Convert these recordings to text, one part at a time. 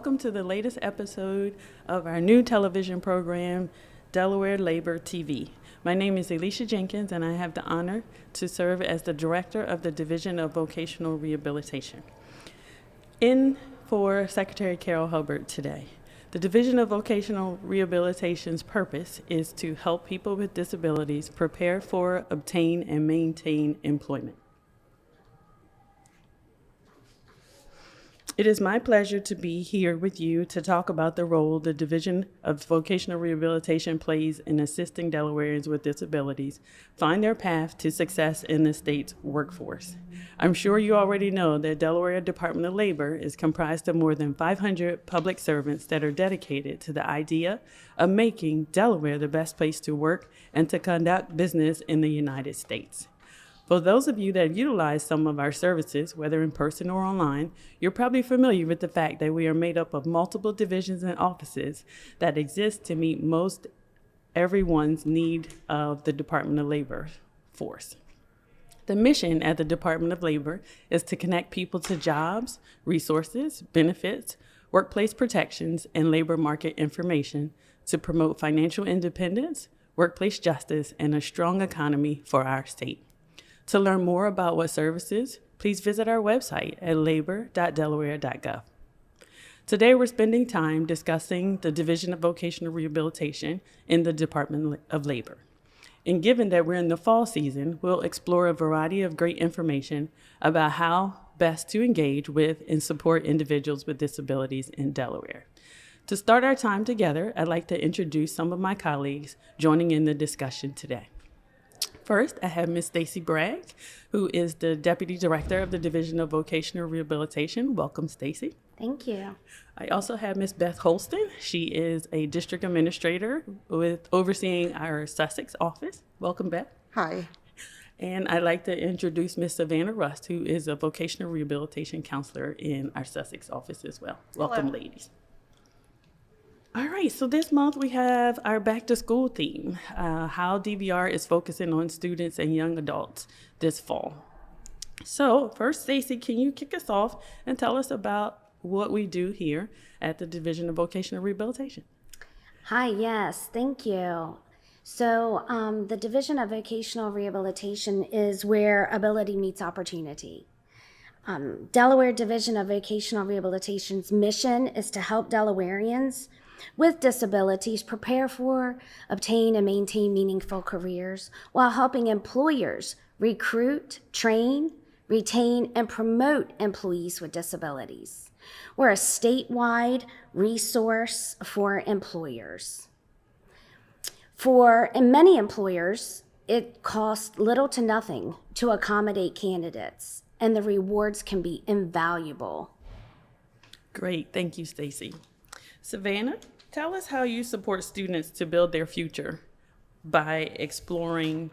welcome to the latest episode of our new television program, Delaware Labor TV. My name is Alicia Jenkins, and I have the honor to serve as the Director of the Division of Vocational Rehabilitation. In for Secretary Carol Hubbard today. The Division of Vocational Rehabilitation's purpose is to help people with disabilities prepare for, obtain, and maintain employment. It is my pleasure to be here with you to talk about the role the Division of Vocational Rehabilitation plays in assisting Delawareans with disabilities find their path to success in the state's workforce. I'm sure you already know that Delaware Department of Labor is comprised of more than 500 public servants that are dedicated to the idea of making Delaware the best place to work and to conduct business in the United States. For those of you that utilize some of our services, whether in person or online, you're probably familiar with the fact that we are made up of multiple divisions and offices that exist to meet most everyone's need of the Department of Labor force. The mission at the Department of Labor is to connect people to jobs, resources, benefits, workplace protections, and labor market information to promote financial independence, workplace justice, and a strong economy for our state. To learn more about what services, please visit our website at labor.delaware.gov. Today, we're spending time discussing the Division of Vocational Rehabilitation in the Department of Labor. And given that we're in the fall season, we'll explore a variety of great information about how best to engage with and support individuals with disabilities in Delaware. To start our time together, I'd like to introduce some of my colleagues joining in the discussion today. First, I have Ms. Stacy Bragg, who is the Deputy Director of the Division of Vocational Rehabilitation. Welcome, Stacy. Thank you. I also have Ms. Beth Holston. She is a District Administrator with overseeing our Sussex office. Welcome, Beth. Hi. And I'd like to introduce Ms. Savannah Rust, who is a Vocational Rehabilitation Counselor in our Sussex office as well. Welcome, Hello. ladies. All right, so this month we have our back to school theme, how DVR is focusing on students and young adults this fall. So first, Stacey, can you kick us off and tell us about what we do here at the Division of Vocational Rehabilitation? Hi, yes, thank you. So the Division of Vocational Rehabilitation is where ability meets opportunity. Delaware Division of Vocational Rehabilitation's mission is to help Delawareans with disabilities prepare for, obtain, and maintain meaningful careers while helping employers recruit, train, retain, and promote employees with disabilities. We're a statewide resource for employers. And many employers, it costs little to nothing to accommodate candidates, and the rewards can be invaluable. Great, thank you, Stacy. Savannah, tell us how you support students to build their future by exploring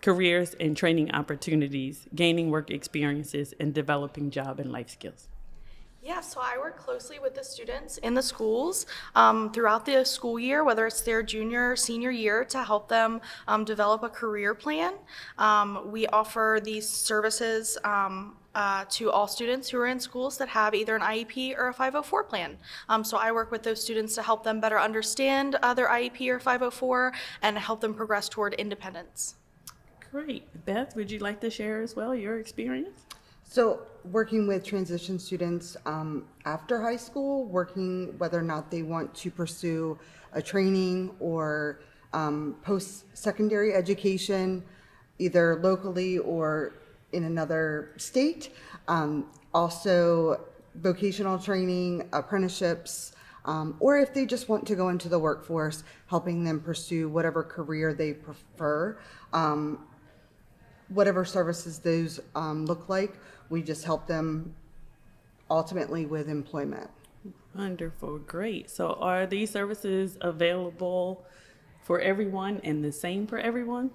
careers and training opportunities, gaining work experiences, and developing job and life skills. Yeah, so I work closely with the students in the schools throughout the school year, whether it's their junior or senior year, to help them develop a career plan. We offer these services to all students who are in schools that have either an IEP or a 504 plan. So I work with those students to help them better understand their IEP or 504 and help them progress toward independence. Great. Beth, would you like to share as well your experience? So working with transition students after high school, working whether or not they want to pursue a training or post-secondary education, either locally or in another state. Also vocational training, apprenticeships, or if they just want to go into the workforce, helping them pursue whatever career they prefer. Whatever services those look like, we just help them ultimately with employment. Wonderful, great. So are these services available for everyone and the same for everyone?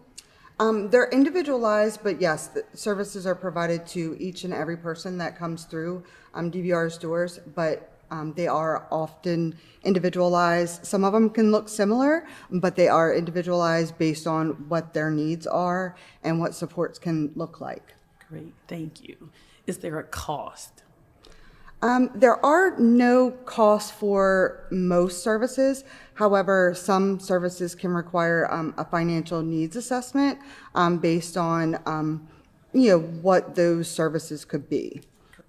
They're individualized, but yes, the services are provided to each and every person that comes through DVR's doors, but they are often individualized. Some of them can look similar, but they are individualized based on what their needs are and what supports can look like. Great, thank you. Is there a cost? There are no costs for most services. However, some services can require a financial needs assessment based on, what those services could be.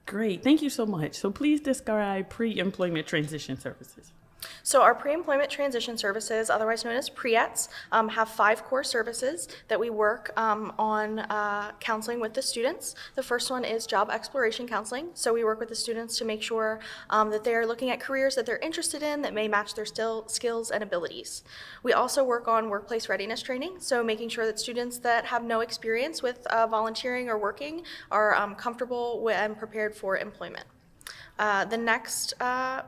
Great, thank you so much. So please describe pre-employment transition services. So our pre-employment transition services, otherwise known as PREETs, have 5 core services that we work on counseling with the students. The first one is job exploration counseling. So we work with the students to make sure that they are looking at careers that they're interested in that may match their skills and abilities. We also work on workplace readiness training, so making sure that students that have no experience with volunteering or working are comfortable and prepared for employment. The next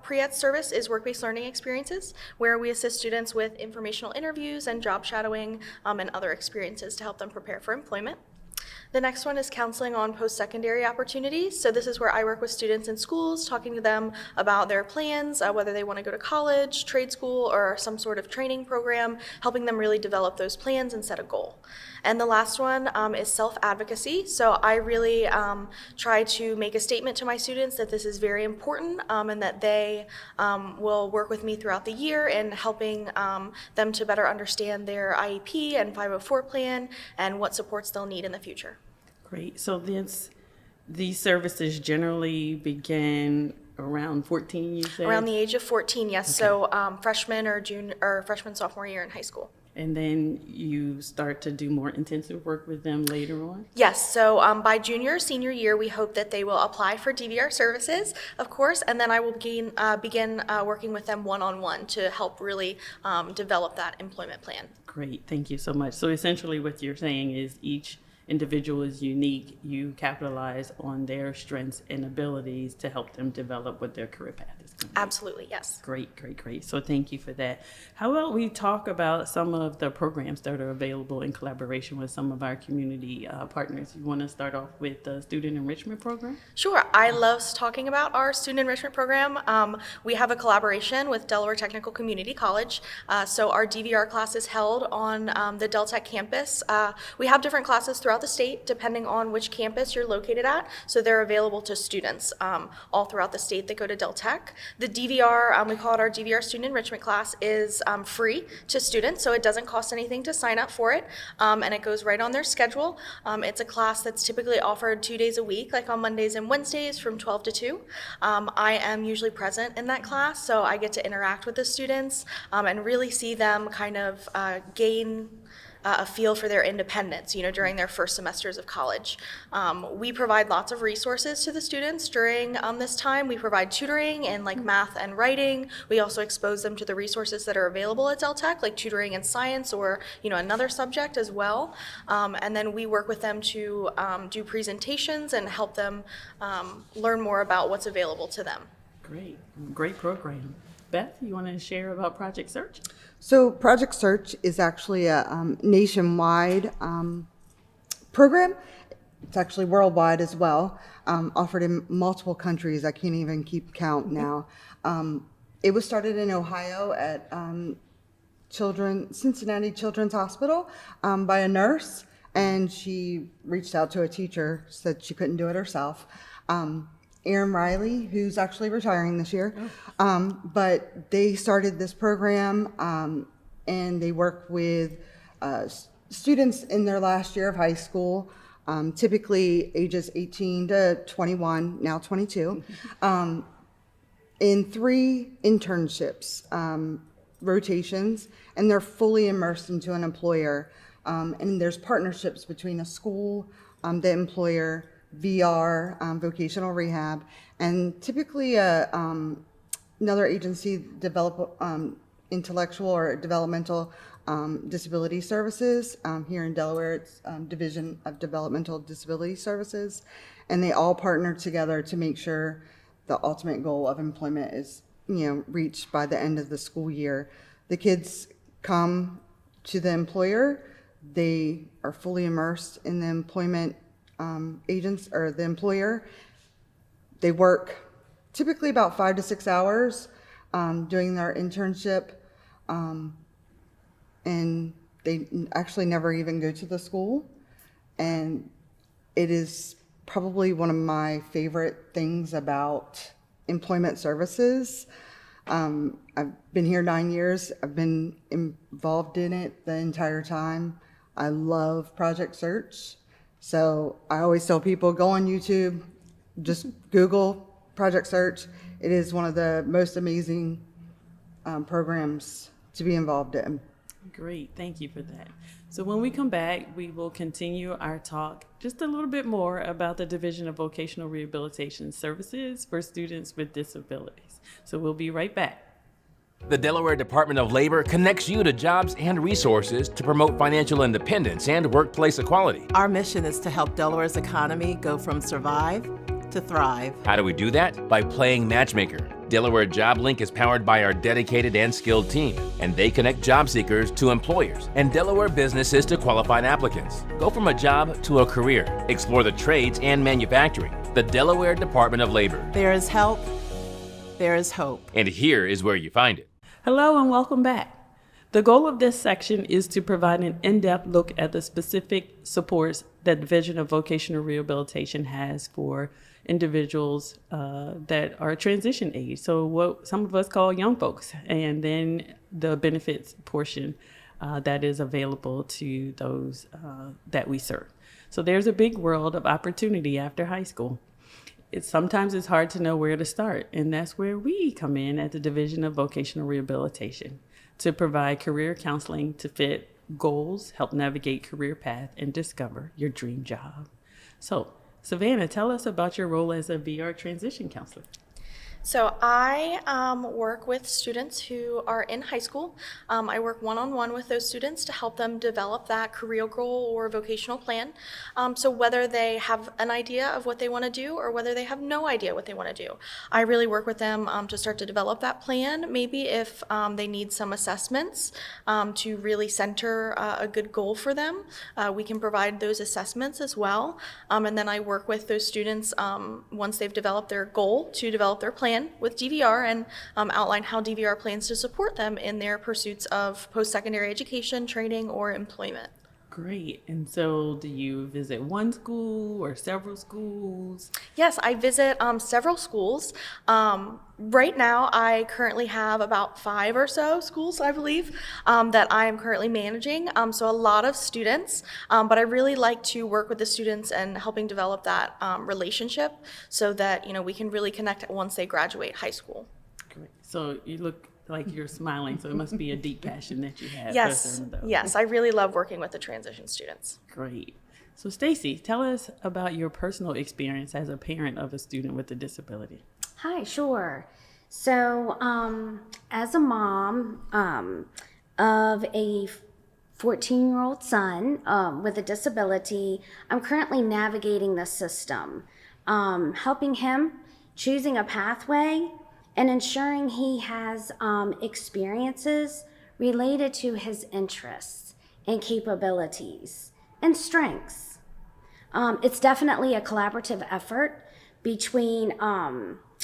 PREET service is work-based learning experiences, where we assist students with informational interviews and job shadowing and other experiences to help them prepare for employment. The next one is counseling on post-secondary opportunities. So this is where I work with students in schools, talking to them about their plans, whether they want to go to college, trade school, or some sort of training program, helping them really develop those plans and set a goal. And the last one is self-advocacy. So I really try to make a statement to my students that this is very important and that they will work with me throughout the year in helping them to better understand their IEP and 504 plan and what supports they'll need in the future. Great, so these services generally begin around 14, you said? Around the age of 14, yes. Okay. So freshman or freshman, sophomore year in high school. And then you start to do more intensive work with them later on? Yes, so by junior or senior year, we hope that they will apply for DVR services, of course, and then I will begin working with them one-on-one to help really develop that employment plan. Great, thank you so much. So essentially what you're saying is each individual is unique. You capitalize on their strengths and abilities to help them develop what their career path is going to be. Absolutely, yes. Great, great, great. So thank you for that. How about we talk about some of the programs that are available in collaboration with some of our community partners? You want to start off with the Student Enrichment Program? Sure. I love talking about our Student Enrichment Program. We have a collaboration with Delaware Technical Community College. So our DVR class is held on the Del Tech campus. We have different classes throughout the state depending on which campus you're located at. So they're available to students all throughout the state that go to Del Tech. The DVR, we call it our DVR Student Enrichment class, is free to students, so it doesn't cost anything to sign up for it, and it goes right on their schedule. It's a class that's typically offered 2 days a week, like on Mondays and Wednesdays from 12 to 2. I am usually present in that class, so I get to interact with the students and really see them kind of gain a feel for their independence, during their first semesters of college. We provide lots of resources to the students during this time. We provide tutoring in like math and writing. We also expose them to the resources that are available at Del Tech, like tutoring in science or another subject as well. And then we work with them to do presentations and help them learn more about what's available to them. Great, great program. Beth, you want to share about Project Search? So Project Search is actually a nationwide program. It's actually worldwide as well, offered in multiple countries. I can't even keep count now. It was started in Ohio at Cincinnati Children's Hospital by a nurse, and she reached out to a teacher, said she couldn't do it herself. Erin Riley, who's actually retiring this year, but they started this program and they work with students in their last year of high school, typically ages 18 to 21, now 22, in 3 internships, rotations, and they're fully immersed into an employer. And there's partnerships between a school, the employer, VR, vocational rehab, and typically another agency develop intellectual or developmental disability services. Here in Delaware, it's Division of Developmental Disability Services, and they all partner together to make sure the ultimate goal of employment is reached by the end of the school year. The kids come to the employer, they are fully immersed in the employment agents or the employer. They work typically about 5 to 6 hours doing their internship, and they actually never even go to the school. And it is probably one of my favorite things about employment services. I've been here 9 years. I've been involved in it the entire time. I love Project Search. So I always tell people, go on YouTube, just Google Project Search. It is one of the most amazing programs to be involved in. Great, thank you for that. So when we come back, we will continue our talk just a little bit more about the Division of Vocational Rehabilitation Services for students with disabilities. So we'll be right back. The Delaware Department of Labor connects you to jobs and resources to promote financial independence and workplace equality. Our mission is to help Delaware's economy go from survive to thrive. How do we do that? By playing matchmaker. Delaware JobLink is powered by our dedicated and skilled team, and they connect job seekers to employers and Delaware businesses to qualified applicants. Go from a job to a career. Explore the trades and manufacturing. The Delaware Department of Labor. There is help, there is hope. And here is where you find it. Hello and welcome back. The goal of this section is to provide an in-depth look at the specific supports that the Division of Vocational Rehabilitation has for individuals that are transition age. So what some of us call young folks, and then the benefits portion that is available to those that we serve. So there's a big world of opportunity after high school. Sometimes it's hard to know where to start, and that's where we come in at the Division of Vocational Rehabilitation to provide career counseling to fit goals, help navigate career path, and discover your dream job. So, Savannah, tell us about your role as a VR transition counselor. So I work with students who are in high school. I work one-on-one with those students to help them develop that career goal or vocational plan. So whether they have an idea of what they want to do or whether they have no idea what they want to do, I really work with them to start to develop that plan. Maybe if they need some assessments to really center a good goal for them, we can provide those assessments as well. And then I work with those students once they've developed their goal to develop their plan with DVR and outline how DVR plans to support them in their pursuits of post-secondary education, training, or employment. Great. And so do you visit one school or several schools? Yes, I visit several schools. Right now, I currently have about 5 or so schools, I believe, that I am currently managing. So a lot of students, but I really like to work with the students and helping develop that relationship so that, you know, we can really connect once they graduate high school. Great. So you look like you're smiling, so it must be a deep passion that you have. Yes, yes, I really love working with the transition students. Great. So Stacy, tell us about your personal experience as a parent of a student with a disability. Hi, sure. So, as a mom of a 14-year-old son with a disability, I'm currently navigating the system, helping him, choosing a pathway, and ensuring he has experiences related to his interests and capabilities and strengths. It's definitely a collaborative effort between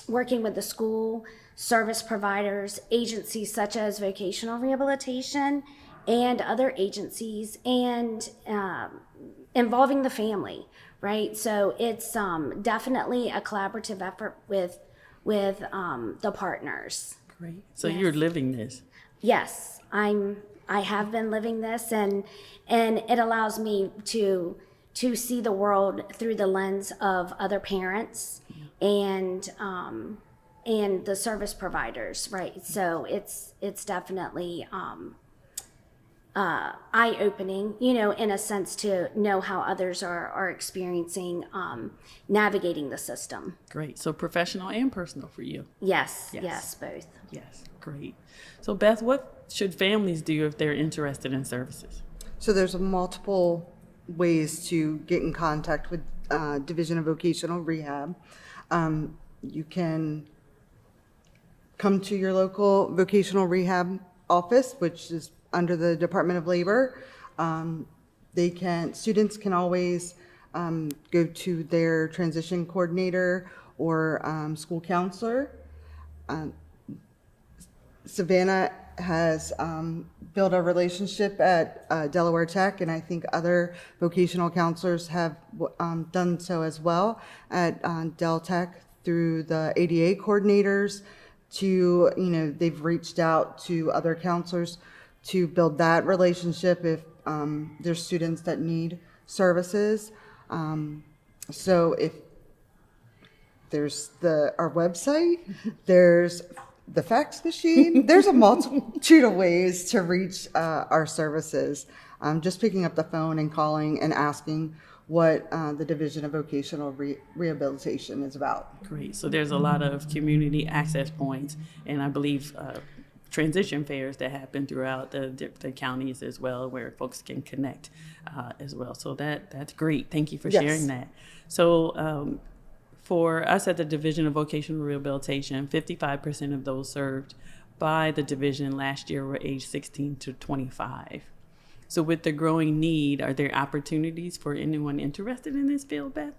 working with the school, service providers, agencies such as Vocational Rehabilitation, and other agencies, and involving the family, right? So it's definitely a collaborative effort with the partners. Great. So Yes. you're living this. Yes, I have been living this, and it allows me to see the world through the lens of other parents and the service providers, right? So it's definitely eye-opening, you know, in a sense, to know how others are experiencing navigating the system. Great. So professional and personal for you. Yes, Yes. yes, both. Yes. Great. So Beth, what should families do if they're interested in services? So there's multiple ways to get in contact with Division of Vocational Rehab. You can come to your local vocational rehab office, which is under the Department of Labor. Students can always go to their transition coordinator or school counselor. Savannah has built a relationship at Delaware Tech, and I think other vocational counselors have done so as well at Del Tech through the ADA coordinators to, they've reached out to other counselors to build that relationship if there's students that need services. So if there's our website, there's the fax machine, there's a multitude of ways to reach our services. Just picking up the phone and calling and asking what the Division of Vocational Rehabilitation is about. Great. So there's a lot of community access points, and I believe transition fairs that happen throughout the counties as well, where folks can connect as well. So that's great. Thank you for sharing that. So for us at the Division of Vocational Rehabilitation, 55% of those served by the division last year were age 16 to 25. So with the growing need, are there opportunities for anyone interested in this field, Beth?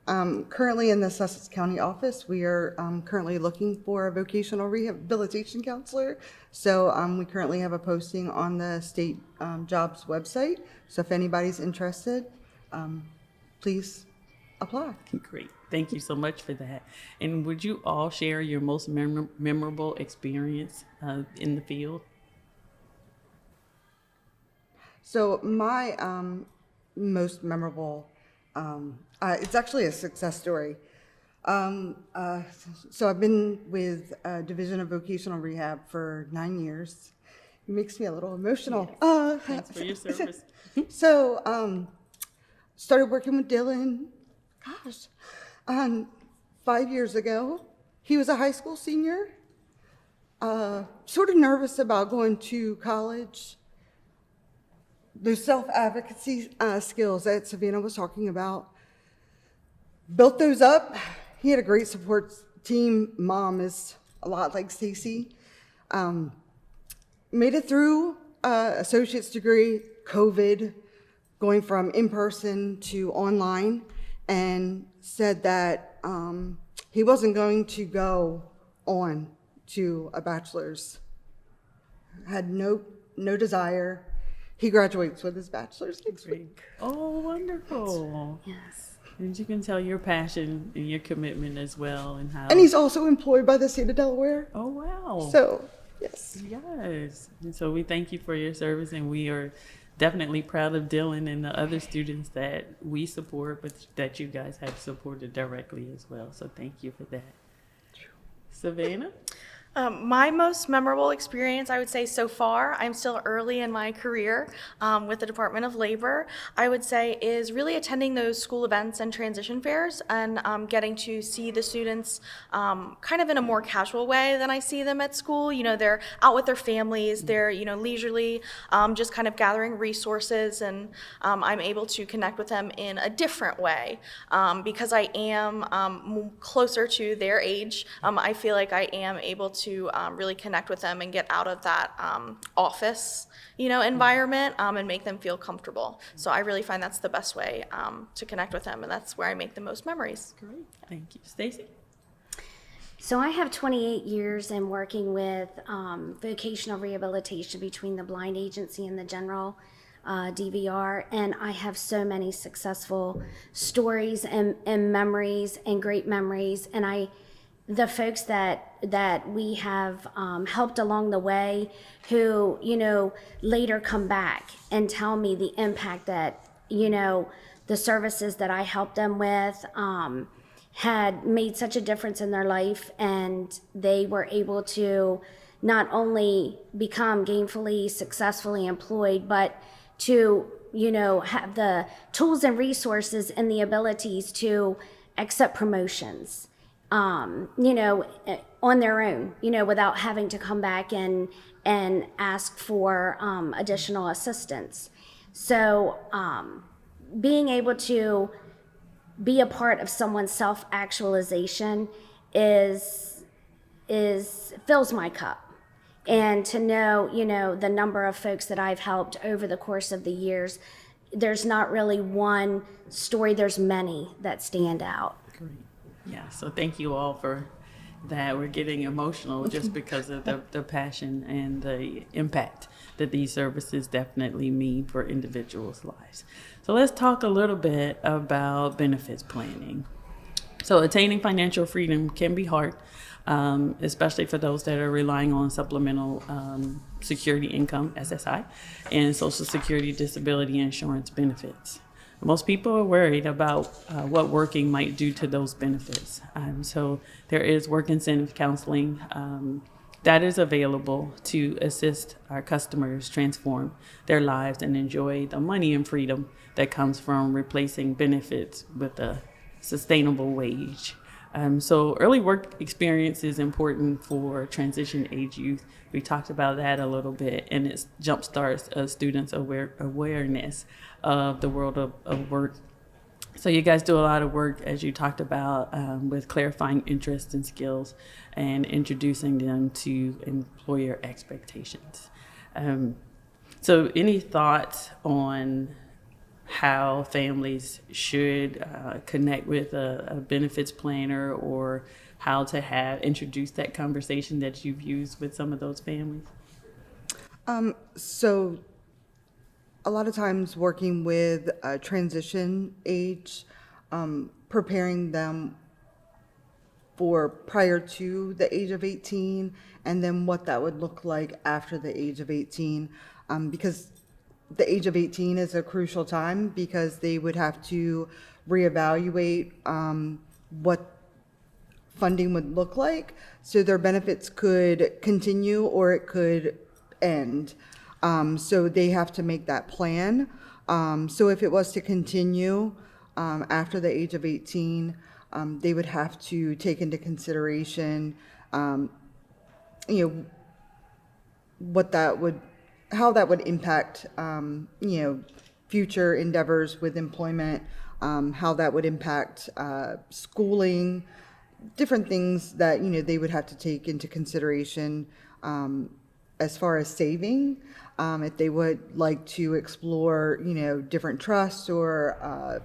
Currently in the Sussex County office, we are currently looking for a vocational rehabilitation counselor. So we currently have a posting on the state jobs website. So if anybody's interested, please apply. Great. Thank you so much for that. And would you all share your most memorable experience in the field? So my most memorable, it's actually a success story. So I've been with Division of Vocational Rehab for 9 years. It makes me a little emotional. Yes. Thanks for your service. So started working with Dylan, 5 years ago. He was a high school senior, sort of nervous about going to college. Those self-advocacy skills that Savannah was talking about, built those up. He had a great support team. Mom is a lot like Stacy. Made it through associate's degree, COVID, going from in-person to online, and said that he wasn't going to go on to a bachelor's. Had no desire. He graduates with his bachelor's next week. Oh, wonderful. Yes. And you can tell your passion and your commitment as well, and how. And he's also employed by the state of Delaware. Oh, wow. So, yes. Yes. And so we thank you for your service, and we are definitely proud of Dylan and the other students that we support, but that you guys have supported directly as well. So thank you for that. Savannah? My most memorable experience, I would say so far, I'm still early in my career with the Department of Labor, I would say is really attending those school events and transition fairs and getting to see the students kind of in a more casual way than I see them at school. You know, they're out with their families, they're, leisurely just kind of gathering resources, and I'm able to connect with them in a different way because I am closer to their age. I feel like I am able to really connect with them and get out of that office, environment and make them feel comfortable. So I really find that's the best way to connect with them, and that's where I make the most memories. Great. Thank you. Stacy? So I have 28 years in working with vocational rehabilitation between the blind agency and the general DVR, and I have so many successful stories and memories and great memories, and the folks that we have helped along the way who, later come back and tell me the impact that, the services that I helped them with had made such a difference in their life, and they were able to not only become gainfully, successfully employed, but to, have the tools and resources and the abilities to accept promotions. On their own, without having to come back and ask for additional assistance. So being able to be a part of someone's self-actualization fills my cup. And to know, the number of folks that I've helped over the course of the years, there's not really one story, there's many that stand out. Great. Yeah, so thank you all for that. We're getting emotional just because of the passion and the impact that these services definitely mean for individuals' lives. So let's talk a little bit about benefits planning. So attaining financial freedom can be hard, especially for those that are relying on supplemental security income, SSI, and Social Security disability insurance benefits. Most people are worried about what working might do to those benefits. So there is work incentive counseling that is available to assist our customers transform their lives and enjoy the money and freedom that comes from replacing benefits with a sustainable wage. So early work experience is important for transition age youth. We talked about that a little bit, and it jumpstarts a students' awareness of the world of work. So you guys do a lot of work, as you talked about, with clarifying interests and skills and introducing them to employer expectations. So any thoughts on how families should connect with a benefits planner, or how to introduce that conversation that you've used with some of those families? So a lot of times working with transition age, preparing them for prior to the age of 18, and then what that would look like after the age of 18, because the age of 18 is a crucial time, because they would have to reevaluate what funding would look like. So their benefits could continue or it could end. So they have to make that plan. So if it was to continue after the age of 18, they would have to take into consideration, how that would impact, future endeavors with employment, how that would impact schooling, different things that, they would have to take into consideration as far as saving, if they would like to explore, different trusts or,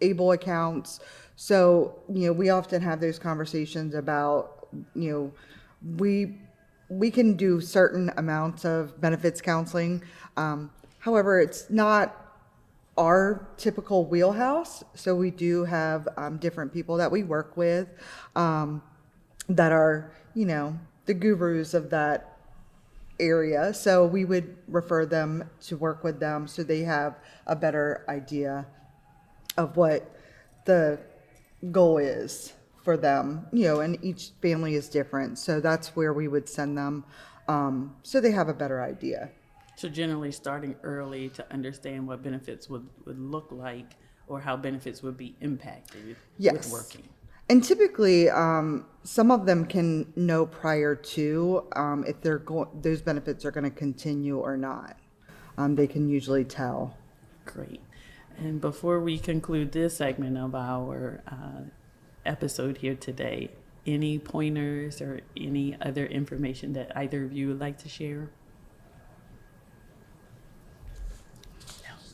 ABLE accounts. So, we often have those conversations about, we can do certain amounts of benefits counseling. However, it's not our typical wheelhouse. So we do have different people that we work with that are, the gurus of that area. So we would refer them to work with them so they have a better idea of what the goal is for them, and each family is different. So that's where we would send them so they have a better idea. So generally starting early to understand what benefits would look like, or how benefits would be impacted with working. And typically, some of them can know prior to if those benefits are going to continue or not. They can usually tell. Great. And before we conclude this segment of our episode here today, any pointers or any other information that either of you would like to share?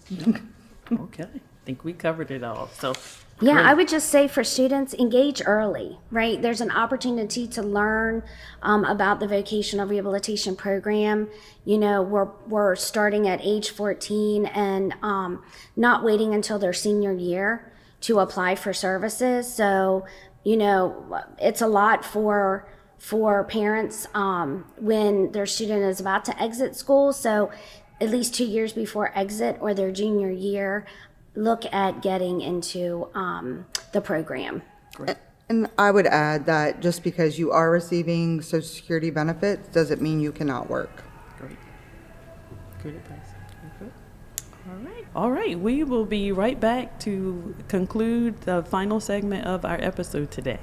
No. Okay. I think we covered it all. So Yeah, great. I would just say for students, engage early, right? There's an opportunity to learn about the vocational rehabilitation program. We're starting at age 14 and not waiting until their senior year to apply for services. So, it's a lot for parents when their student is about to exit school. So at least 2 years before exit or their junior year, look at getting into the program. Great. And I would add that just because you are receiving Social Security benefits doesn't mean you cannot work. Great. Good advice. Good. All right. We will be right back to conclude the final segment of our episode today.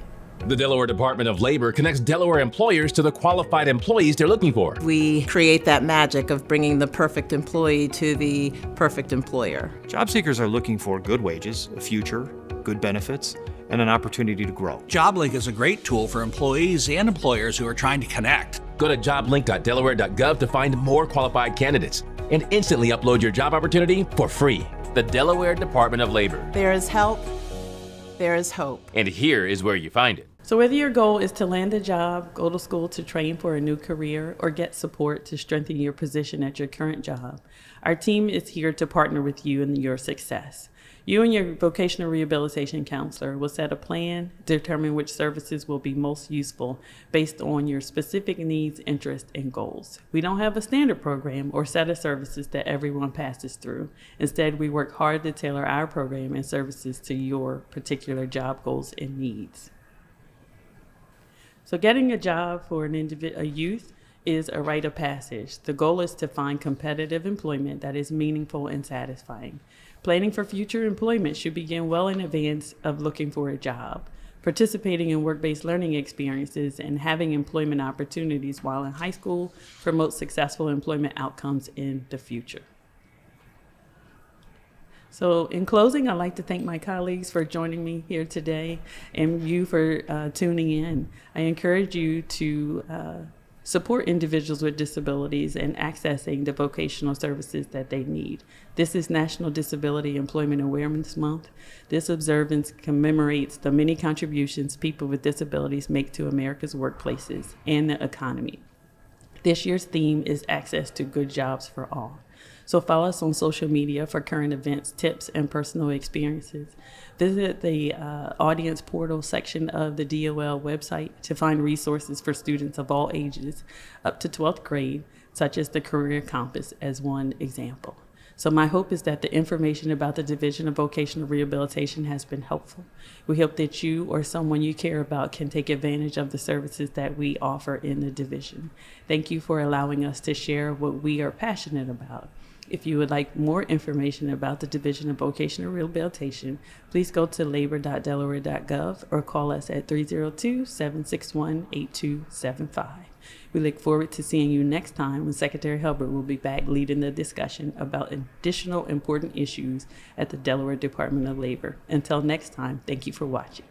The Delaware Department of Labor connects Delaware employers to the qualified employees they're looking for. We create that magic of bringing the perfect employee to the perfect employer. Job seekers are looking for good wages, a future, good benefits, and an opportunity to grow. JobLink is a great tool for employees and employers who are trying to connect. Go to joblink.delaware.gov to find more qualified candidates and instantly upload your job opportunity for free. The Delaware Department of Labor. There is help, there is hope. And here is where you find it. So whether your goal is to land a job, go to school to train for a new career, or get support to strengthen your position at your current job, our team is here to partner with you in your success. You and your vocational rehabilitation counselor will set a plan, determine which services will be most useful based on your specific needs, interests, and goals. We don't have a standard program or set of services that everyone passes through. Instead, we work hard to tailor our program and services to your particular job goals and needs. So getting a job for a youth is a rite of passage. The goal is to find competitive employment that is meaningful and satisfying. Planning for future employment should begin well in advance of looking for a job. Participating in work-based learning experiences and having employment opportunities while in high school promotes successful employment outcomes in the future. So in closing, I'd like to thank my colleagues for joining me here today and you for tuning in. I encourage you to support individuals with disabilities and accessing the vocational services that they need. This is National Disability Employment Awareness Month. This observance commemorates the many contributions people with disabilities make to America's workplaces and the economy. This year's theme is access to good jobs for all. So follow us on social media for current events, tips, and personal experiences. Visit the audience portal section of the DOL website to find resources for students of all ages up to 12th grade, such as the Career Compass as one example. So my hope is that the information about the Division of Vocational Rehabilitation has been helpful. We hope that you or someone you care about can take advantage of the services that we offer in the division. Thank you for allowing us to share what we are passionate about. If you would like more information about the Division of Vocational Rehabilitation, please go to labor.delaware.gov or call us at 302-761-8275. We look forward to seeing you next time when Secretary Hubbard will be back leading the discussion about additional important issues at the Delaware Department of Labor. Until next time, thank you for watching.